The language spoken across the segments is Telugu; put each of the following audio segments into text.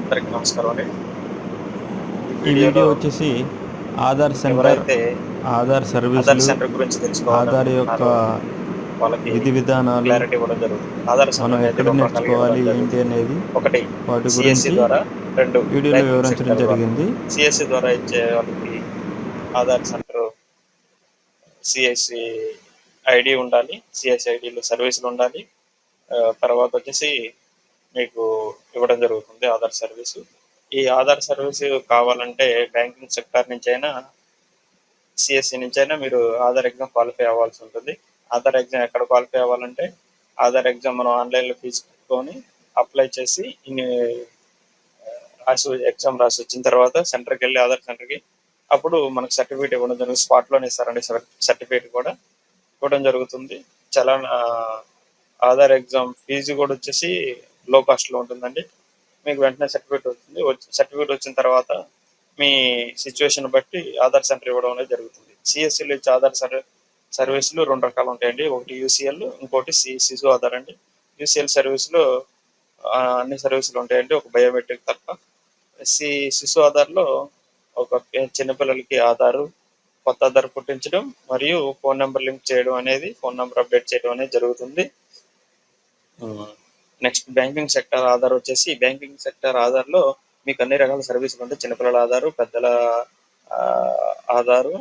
అందరికి నమస్కారం అండి. ఈ ఈ వీడియోలో వీడియో వచ్చేసి ఆధార్ సెంటర్, ఎవరైతే ఆధార్ ఆధార్ సర్వీసులు, సెంటర్ గురించి ఆధార్ యొక్క తెలుసుకోవాలనుకుంటున్నారో వాళ్ళకి విధి విధానాలు, క్లారిటీ ఇవ్వడం జరుగుతుంది. ఆధార్ మనం సెంటర్ అనేది ఎక్కడ 2 రకాలుగా నేర్చుకోవాలి ఇవ్వడం ఏంటి జరుగుతుంది. అనేది ఒకటి వాటి సీఎస్‌సి గురించి ద్వారా, 2 వీడియోలో బ్యాంకింగ్ వివరించడం సెక్టార్ ద్వారా. జరిగింది. సీఎస్‌సి ద్వారా ఇచ్చే వాళ్ళకి ఆధార్ సెంటర్ సీఎస్‌సి ఐడీ ఉండాలి. సీఎస్‌సి ఐడీలో సర్వీసులు ఉండాలి. తర్వాత వచ్చేసి మీకు ఇవ్వడం జరుగుతుంది ఆధార్ సర్వీసు. ఈ ఆధార్ సర్వీసు కావాలంటే బ్యాంకింగ్ సెక్టార్ నుంచైనా, సిఎస్సి నుంచైనా మీరు ఆధార్ ఎగ్జామ్ క్వాలిఫై అవ్వాల్సి ఉంటుంది. ఆధార్ ఎగ్జామ్ ఎక్కడ క్వాలిఫై అవ్వాలంటే, ఆధార్ ఎగ్జామ్ మనం ఆన్లైన్లో ఫీజు కట్టుకొని అప్లై చేసి ఎగ్జామ్ రాసి వచ్చిన తర్వాత సెంటర్కి వెళ్ళి ఆధార్ సెంటర్కి అప్పుడు మనకు సర్టిఫికేట్ ఇవ్వడం జరుగుతుంది. స్పాట్లోనే ఇస్తారండి సర్టిఫికేట్ కూడా ఇవ్వడం జరుగుతుంది. చలానా ఆధార్ ఎగ్జామ్ ఫీజు కూడా వచ్చేసి లో కాస్ట్లో ఉంటుందండి. మీకు వెంటనే సర్టిఫికేట్ వస్తుంది. సర్టిఫికేట్ వచ్చిన తర్వాత మీ సిచ్యువేషన్ బట్టి ఆధార్ సెంటర్ ఇవ్వడం అనేది జరుగుతుంది. సిఎస్సిలో ఇచ్చే ఆధార్ సర్వీసులు 2 రకాలు ఉంటాయండి. ఒకటి యూసీఎల్, ఇంకోటి శిశు ఆధార్ అండి. యూసీఎల్ సర్వీస్లో అన్ని సర్వీసులు ఉంటాయండి, ఒక బయోమెట్రిక్ తప్ప. శిశు ఆధార్లో ఒక చిన్నపిల్లలకి ఆధారు, కొత్త ఆధార్ పుట్టించడం మరియు ఫోన్ నెంబర్ లింక్ చేయడం అనేది, ఫోన్ నెంబర్ అప్డేట్ చేయడం అనేది జరుగుతుంది. నెక్స్ట్ బ్యాంకింగ్ సెక్టర్ ఆధార్ వచ్చేసి, బ్యాంకింగ్ సెక్టర్ ఆధార్లో మీకు అన్ని రకాల సర్వీసులు ఉంటాయి. చిన్నపిల్లల ఆధారు, పెద్దల Aadhaar,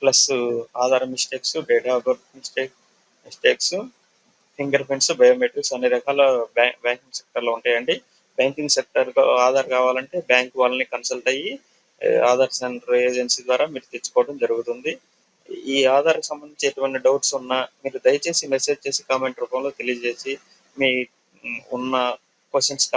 plus Aadhaar mistakes, date of birth mistakes, finger prints, biometrics అన్ని రకాల బ్యాంకింగ్ సెక్టర్లో ఉంటాయండి. బ్యాంకింగ్ సెక్టర్ ఆధార్ కావాలంటే బ్యాంక్ వాళ్ళని కన్సల్ట్ అయ్యి ఆధార్ సెంటర్ ఏజెన్సీ ద్వారా మీరు తెచ్చుకోవడం జరుగుతుంది. ఈ ఆధార్కి సంబంధించి ఎటువంటి డౌట్స్ ఉన్నా మీరు దయచేసి మెసేజ్ చేసి కామెంట్ రూపంలో తెలియజేసి మీ ఉన్న క్వశ్చన్స్